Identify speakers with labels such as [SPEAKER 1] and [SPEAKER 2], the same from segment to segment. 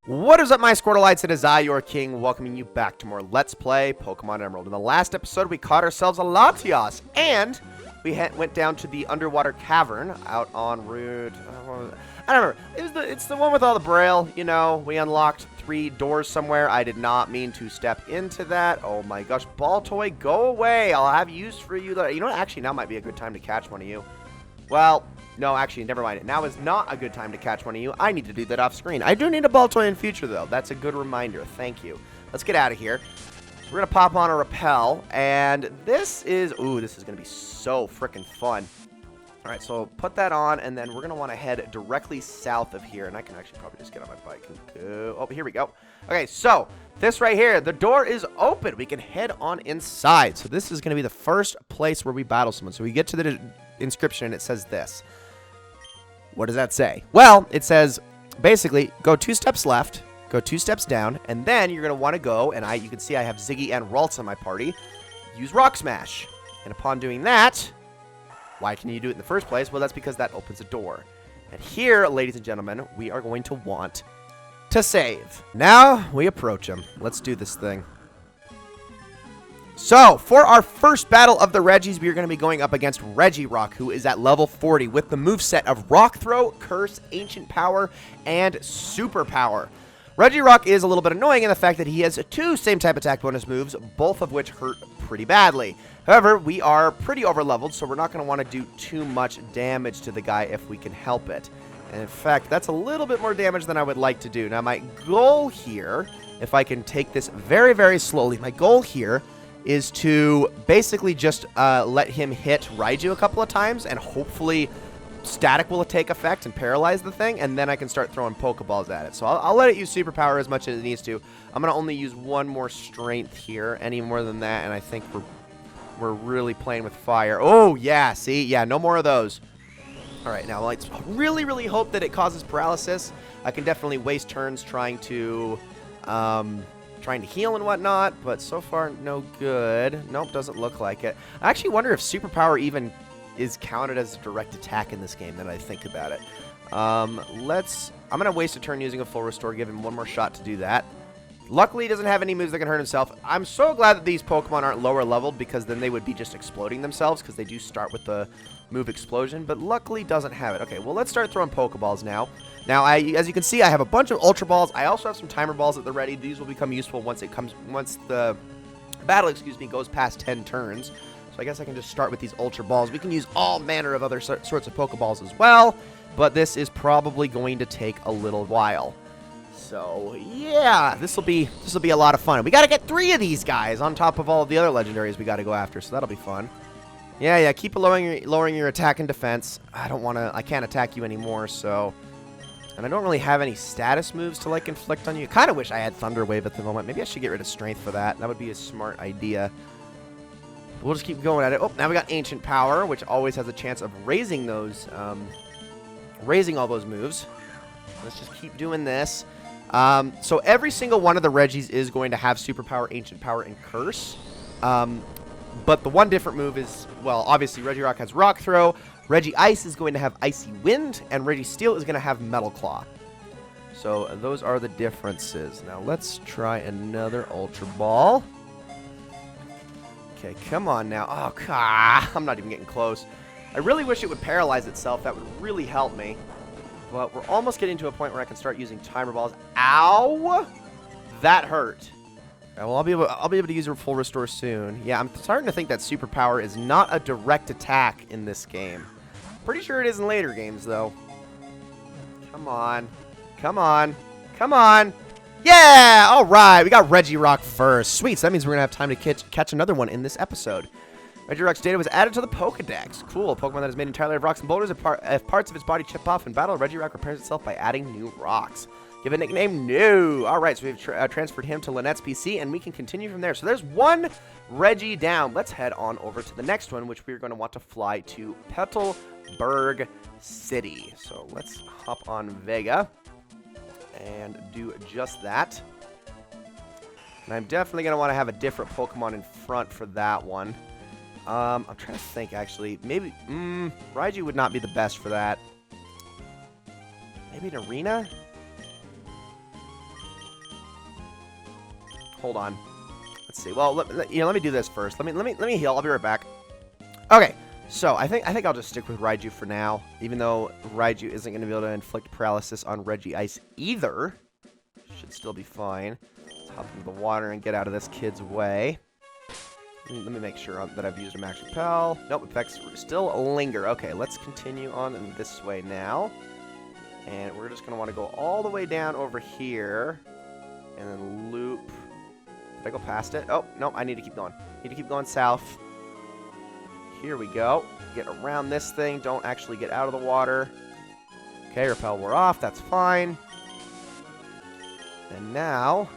[SPEAKER 1] What is up, my Squirtleites? It is I, your king, welcoming you back to more Let's Play Pokemon Emerald. In the last episode, we caught ourselves a Latias, and we went down to the underwater cavern out on Route... I don't remember. It's the one with all the braille, you know. We unlocked 3 doors somewhere. I did not mean to step into that. Oh my gosh. Baltoy, go away. I'll have use for you. You know what? Actually, now might be a good time to catch one of you. Well... No, actually, never mind. Now is not a good time to catch one of you. I need to do that off screen. I do need a Baltoy in future, though. That's a good reminder. Thank you. Let's get out of here. We're going to pop on a Repel, and this is... Ooh, this is going to be so freaking fun. All right, so put that on, and then we're going to want to head directly south of here, and I can actually probably just get on my bike and go... Oh, here we go. Okay, so this right here, the door is open. We can head on inside. So this is going to be the first place where we battle someone. So we get to the inscription, and it says this. What does that say? Well, it says, basically, go 2 steps left, go 2 steps down, and then you're going to want to go, and you can see I have Ziggy and Ralts on my party, use Rock Smash. And upon doing that, why can you do it in the first place? Well, that's because that opens a door. And here, ladies and gentlemen, we are going to want to save. Now, we approach him. Let's do this thing. So, for our first battle of the Regis, we are going to be going up against Regirock, who is at level 40 with the moveset of Rock Throw, Curse, Ancient Power, and Super Power. Regirock is a little bit annoying in the fact that he has 2 same-type attack bonus moves, both of which hurt pretty badly. However, we are pretty overleveled, so we're not going to want to do too much damage to the guy if we can help it. And in fact, that's a little bit more damage than I would like to do. Now, my goal here, if I can take this very, very slowly, my goal here is to basically just let him hit Raiju a couple of times, and hopefully static will take effect and paralyze the thing, and then I can start throwing Pokeballs at it. So I'll let it use Superpower as much as it needs to. I'm going to only use 1 more Strength here. Any more than that, and I think we're really playing with fire. Oh, yeah, see? Yeah, no more of those. All right, now let's really, really hope that it causes paralysis. I can definitely waste turns trying to heal and whatnot, but so far, no good. Nope, doesn't look like it. I actually wonder if Superpower even is counted as a direct attack in this game, now that I think about it. I'm going to waste a turn using a full restore, give him 1 more shot to do that. Luckily, he doesn't have any moves that can hurt himself. I'm so glad that these Pokemon aren't lower leveled, because then they would be just exploding themselves, because they do start with the move Explosion, but luckily doesn't have it. Okay, well, let's start throwing Pokeballs now. Now, as you can see, I have a bunch of Ultra Balls. I also have some Timer Balls at the ready. These will become useful once the battle, goes past 10 turns. So I guess I can just start with these Ultra Balls. We can use all manner of other sorts of Pokeballs as well, but this is probably going to take a little while. So, yeah, this will be a lot of fun. We got to get 3 of these guys on top of all of the other legendaries we got to go after, so that'll be fun. Yeah, keep lowering your attack and defense. I can't attack you anymore, so... And I don't really have any status moves to, like, inflict on you. Kind of wish I had Thunder Wave at the moment. Maybe I should get rid of Strength for that. That would be a smart idea. We'll just keep going at it. Oh, now we got Ancient Power, which always has a chance of raising those, raising all those moves. Let's just keep doing this. So every single one of the Regis is going to have Superpower, Ancient Power, and Curse. But the one different move is, well, obviously Regirock has Rock Throw. Regice is going to have Icy Wind, and Registeel is going to have Metal Claw. So those are the differences. Now let's try another Ultra Ball. Okay, come on now. Oh, God. I'm not even getting close. I really wish it would paralyze itself. That would really help me. But we're almost getting to a point where I can start using Timer Balls. Ow! That hurt. Well, I'll be able to use a full restore soon. Yeah, I'm starting to think that Superpower is not a direct attack in this game. Pretty sure it is in later games, though. Come on. Come on. Come on. Yeah! All right. We got Regirock first. Sweet. So that means we're going to have time to catch another one in this episode. Regirock's data was added to the Pokedex. Cool. A Pokemon that is made entirely of rocks and boulders. If parts of its body chip off in battle, Regirock repairs itself by adding new rocks. Give a nickname? No. All right, so we've transferred him to Lynette's PC, and we can continue from there. So there's 1 Regi down. Let's head on over to the next one, which we're going to want to fly to Petalburg City. So let's hop on Vega and do just that. And I'm definitely going to want to have a different Pokemon in front for that one. I'm trying to think, actually. Maybe, Raiju would not be the best for that. Maybe an Arena? Hold on. Let's see. Well, let me do this first. Let me heal. I'll be right back. Okay. So I think I'll just stick with Raiju for now, even though Raiju isn't going to be able to inflict paralysis on Regice either. Should still be fine. Let's hop into the water and get out of this kid's way. Let me make sure that I've used a max repel. Nope, effects still linger. Okay, let's continue on in this way now. And we're just going to want to go all the way down over here. And then loop. Did I go past it? Oh, no, I need to keep going. Need to keep going south. Here we go. Get around this thing. Don't actually get out of the water. Okay, repel wore off. That's fine. And now,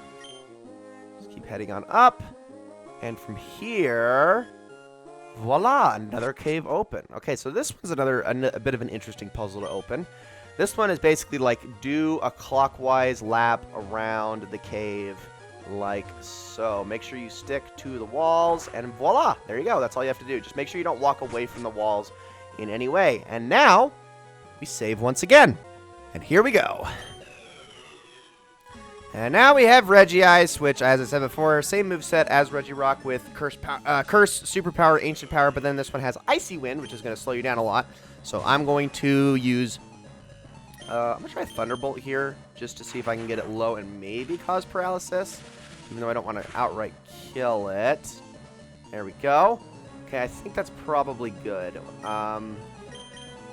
[SPEAKER 1] just keep heading on up. And from here, voila, another cave open. Okay, so this one's a bit of an interesting puzzle to open. This one is basically like do a clockwise lap around the cave like so. Make sure you stick to the walls, and voila, there you go. That's all you have to do. Just make sure you don't walk away from the walls in any way. And now, we save once again. And here we go. And now we have Regice, which, as I said before, same moveset as Regirock with Curse, Superpower, Ancient Power, but then this one has Icy Wind, which is going to slow you down a lot. So I'm going to use... I'm going to try Thunderbolt here, just to see if I can get it low and maybe cause paralysis, even though I don't want to outright kill it. There we go. Okay, I think that's probably good. I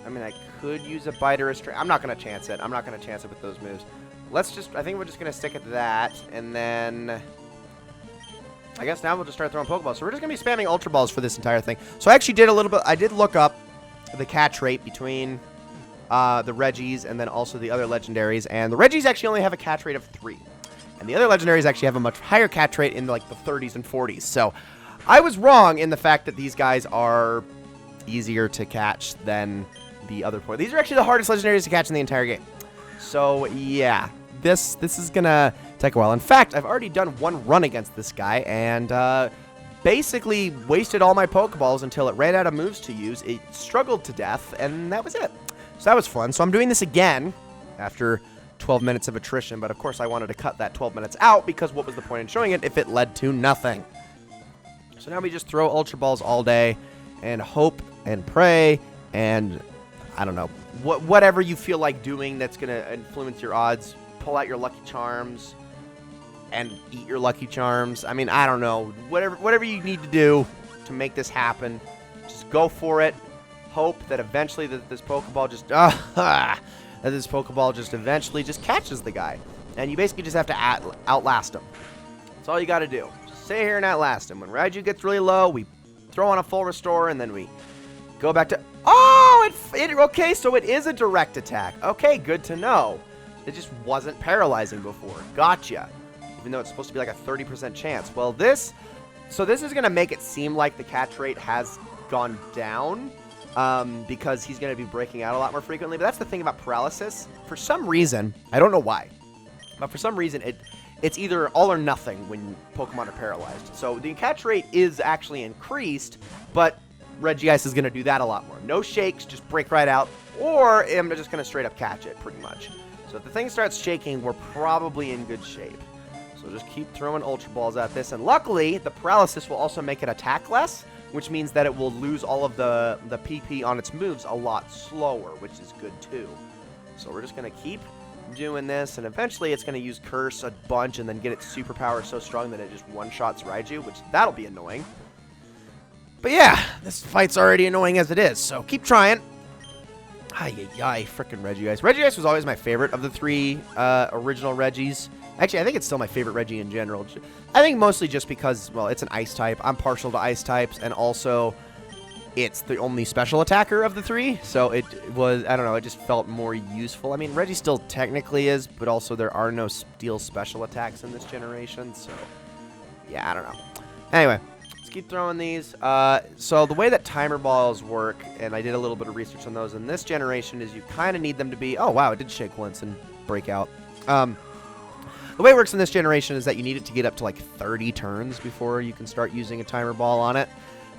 [SPEAKER 1] mean, I could use a Bite or a String. I'm not going to chance it. I'm not going to chance it with those moves. I think we're just going to stick at that, and then... I guess now we'll just start throwing Pokeballs. So we're just going to be spamming Ultra Balls for this entire thing. So I actually did a little bit... I did look up the catch rate between... the Regis and then also the other legendaries, and the Regis actually only have a catch rate of 3, and the other legendaries actually have a much higher catch rate in like the 30s and 40s. So I was wrong in the fact that these guys are easier to catch than the other four. These are actually the hardest legendaries to catch in the entire game. So yeah, this is gonna take a while. In fact, I've already done one run against this guy and basically wasted all my Pokeballs until it ran out of moves to use. It struggled to death, and that was it. So that was fun. So I'm doing this again after 12 minutes of attrition, but of course I wanted to cut that 12 minutes out because what was the point in showing it if it led to nothing? So now we just throw Ultra Balls all day and hope and pray and, I don't know, whatever you feel like doing that's going to influence your odds. Pull out your Lucky Charms and eat your Lucky Charms. I mean, I don't know. Whatever you need to do to make this happen, just go for it. Hope that eventually this Pokeball just eventually just catches the guy, and you basically just have to outlast him. That's all you got to do. Just stay here and outlast him. When Raiju gets really low, we throw on a full restore, and then we go back to... Oh, okay, so it is a direct attack. Okay, good to know. It just wasn't paralyzing before. Gotcha. Even though it's supposed to be like a 30% chance. Well, this is going to make it seem like the catch rate has gone down. Because he's going to be breaking out a lot more frequently. But that's the thing about paralysis. For some reason, I don't know why, but for some reason, it's either all or nothing when Pokemon are paralyzed. So the catch rate is actually increased, but Regice is going to do that a lot more. No shakes, just break right out, or I'm just going to straight up catch it, pretty much. So if the thing starts shaking, we're probably in good shape. So just keep throwing Ultra Balls at this, and luckily, the paralysis will also make it attack less, which means that it will lose all of the PP on its moves a lot slower, which is good too. So we're just going to keep doing this, and eventually it's going to use Curse a bunch and then get its superpower so strong that it just one-shots Raiju, which that'll be annoying. But yeah, this fight's already annoying as it is, so keep trying. Ay, frickin' Regice. Regice was always my favorite of the 3 original Regis. Actually, I think it's still my favorite Regi in general. I think mostly just because, well, it's an ice type. I'm partial to ice types, and also it's the only special attacker of the 3. So it was, I don't know, it just felt more useful. I mean, Registeel technically is, but also there are no steel special attacks in this generation. So, yeah, I don't know. Anyway, let's keep throwing these. So the way that timer balls work, and I did a little bit of research on those in this generation, is you kind of need them to be, oh, wow, it did shake once and break out. The way it works in this generation is that you need it to get up to like 30 turns before you can start using a timer ball on it.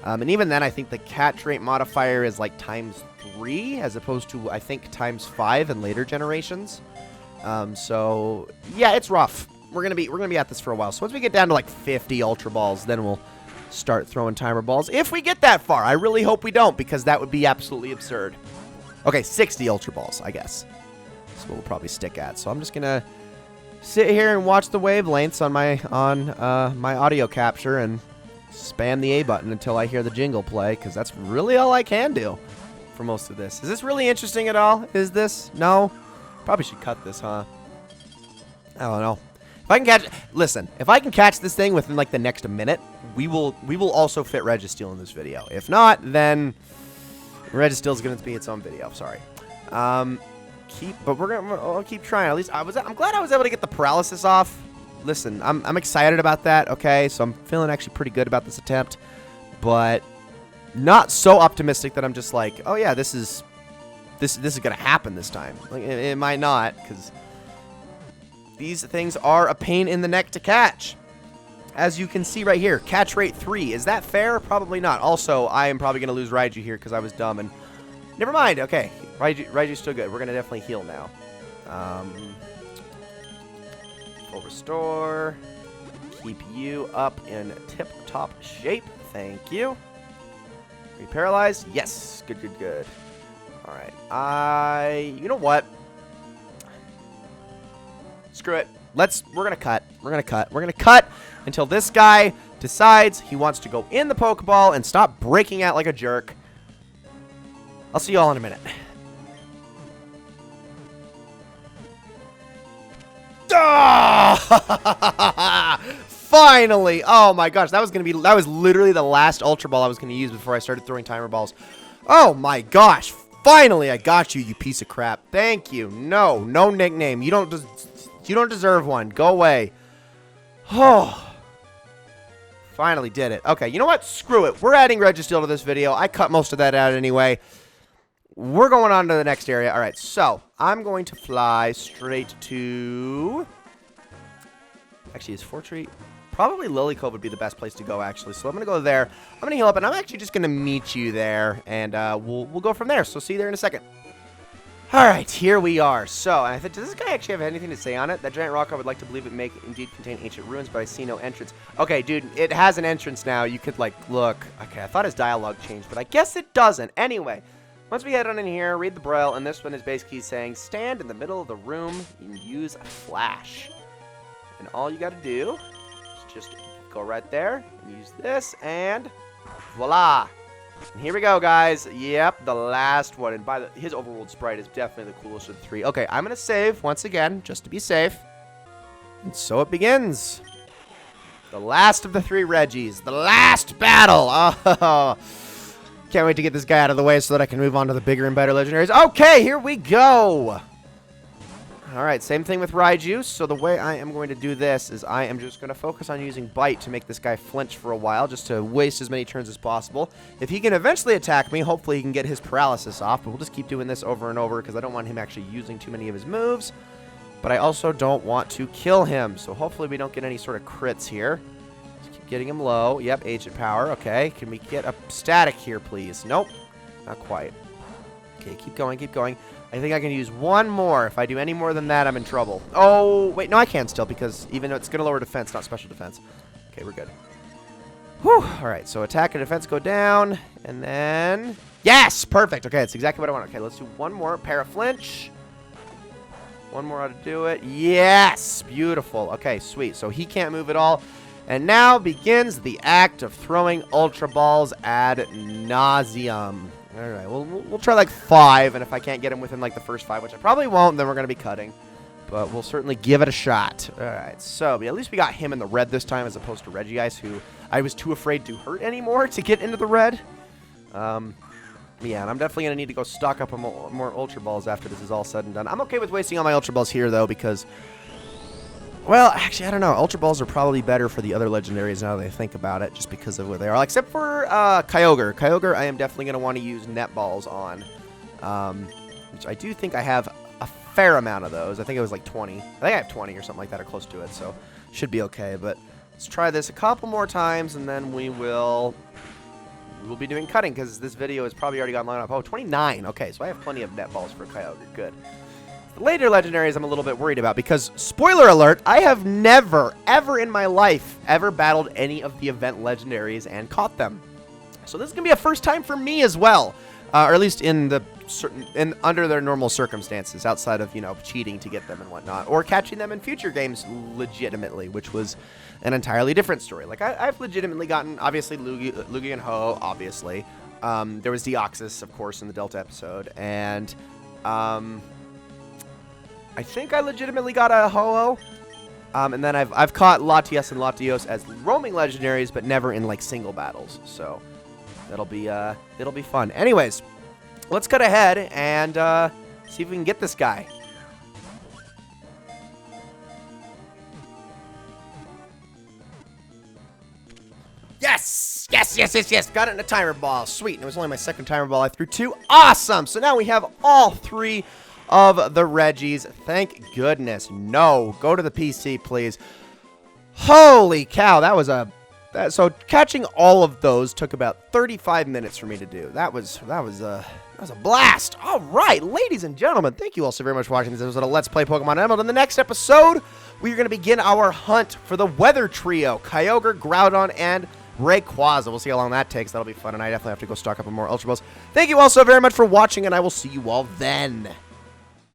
[SPEAKER 1] And even then, I think the catch rate modifier is like ×3 as opposed to, I think, ×5 in later generations. So, yeah, it's rough. we're gonna be at this for a while. So once we get down to like 50 Ultra Balls, then we'll start throwing timer balls. If we get that far, I really hope we don't, because that would be absolutely absurd. Okay, 60 Ultra Balls, I guess. That's what we'll probably stick at. So I'm just gonna sit here and watch the wavelengths on my audio capture and spam the A button until I hear the jingle play, because that's really all I can do for most of this. Is this really interesting at all? Is this? No? Probably should cut this, huh? I don't know. If I can catch... Listen, if I can catch this thing within, like, the next minute, we will also fit Registeel in this video. If not, then Registeel is going to be its own video. Sorry. But I'll keep trying. At least I'm glad I was able to get the paralysis off. Listen, I'm excited about that, okay? So I'm feeling actually pretty good about this attempt. But not so optimistic that I'm just like, oh yeah, this is gonna happen this time. Like, it might not, because these things are a pain in the neck to catch. As you can see right here, catch rate 3. Is that fair? Probably not. Also, I am probably gonna lose Raiju here because I was dumb and never mind. Okay, Raiju's still good. We're gonna definitely heal now. Full restore. Keep you up in tip-top shape. Thank you. Are you paralyzed? Yes. Good, good, good. All right. You know what? Screw it. We're gonna cut. We're gonna cut until this guy decides he wants to go in the Pokeball and stop breaking out like a jerk. I'll see you all in a minute. Finally! Oh my gosh, that was literally the last Ultra Ball I was gonna use before I started throwing timer balls. Oh my gosh! Finally, I got you, you piece of crap. Thank you. No nickname. You don't deserve one. Go away. Oh. Finally did it. Okay, you know what? Screw it. We're adding Registeel to this video. I cut most of that out anyway. We're going on to the next area. All right, so I'm going to fly straight to... Actually, is Fortree... Probably Lily Cove would be the best place to go, actually. So I'm going to go there. I'm going to heal up, and I'm actually just going to meet you there, and we'll go from there. So see you there in a second. All right, here we are. So, I think, does this guy actually have anything to say on it? That giant rock, I would like to believe it may indeed contain ancient ruins, but I see no entrance. Okay, dude, it has an entrance now. You could, like, look. Okay, I thought his dialogue changed, but I guess it doesn't. Anyway, once we head on in here, read the braille, and this one is basically saying, stand in the middle of the room and use a flash. And all you got to do... just go right there and use this, and voila. And here we go, guys. Yep, the last one. And his overworld sprite is definitely the coolest of the 3. Okay, I'm going to save once again, just to be safe. And so it begins. The last of the 3 Regis. The last battle. Oh, can't wait to get this guy out of the way so that I can move on to the bigger and better legendaries. Okay, here we go. Alright, same thing with Raiju. So the way I am going to do this is I am just going to focus on using Bite to make this guy flinch for a while, just to waste as many turns as possible. If he can eventually attack me, hopefully he can get his paralysis off, but we'll just keep doing this over and over because I don't want him actually using too many of his moves. But I also don't want to kill him, so hopefully we don't get any sort of crits here. Just keep getting him low. Yep, Agent Power. Okay, can we get a static here, please? Nope, not quite. Okay, keep going, keep going. I think I can use one more. If I do any more than that, I'm in trouble. Oh, wait, no, I can still, because even though it's going to lower defense, not special defense. Okay, we're good. Whew. All right, so attack and defense go down, and then... Yes! Perfect! Okay, that's exactly what I want. Okay, let's do one more. Para-flinch. One more ought to do it. Yes! Beautiful. Okay, sweet. So he can't move at all. And now begins the act of throwing Ultra Balls ad nauseum. All right, we'll try like 5, and if I can't get him within like the first 5, which I probably won't, then we're going to be cutting. But we'll certainly give it a shot. All right, so at least we got him in the red this time as opposed to Regice, who I was too afraid to hurt anymore to get into the red. Yeah, and I'm definitely going to need to go stock up on more Ultra Balls after this is all said and done. I'm okay with wasting all my Ultra Balls here, though, because... Well, actually, I don't know. Ultra Balls are probably better for the other legendaries now that I think about it, just because of what they are. Except for Kyogre. Kyogre, I am definitely going to want to use Net Balls on, which I do think I have a fair amount of those. I think it was like 20. I think I have 20 or something like that, or close to it, so should be okay. But let's try this a couple more times, and then we'll be doing cutting, because this video has probably already gone long enough. Oh, 29. Okay, so I have plenty of Net Balls for Kyogre. Good. The later legendaries I'm a little bit worried about because, spoiler alert, I have never, ever in my life, ever battled any of the event legendaries and caught them. So this is going to be a first time for me as well, or at least in the under their normal circumstances, outside of, you know, cheating to get them and whatnot, or catching them in future games legitimately, which was an entirely different story. Like, I've legitimately gotten, obviously, Lugia and Ho, obviously. There was Deoxys, of course, in the Delta episode, and I think I legitimately got a Ho-Oh. And then I've caught Latias and Latios as roaming legendaries, but never in, like, single battles. So it'll be fun. Anyways, let's cut ahead and see if we can get this guy. Yes! Yes, yes, yes, yes. Got it in a timer ball. Sweet. And it was only my second timer ball I threw too. Awesome! So now we have all 3 of the Regis. Thank goodness. No. Go to the PC, please. Holy cow. That was a... so catching all of those took about 35 minutes for me to do. That was a blast. All right, ladies and gentlemen, thank you all so very much for watching this episode of Let's Play Pokemon Emerald. In the next episode, we are going to begin our hunt for the Weather Trio, Kyogre, Groudon, and Rayquaza. We'll see how long that takes. That'll be fun, and I definitely have to go stock up on more Ultra Balls. Thank you all so very much for watching, and I will see you all then.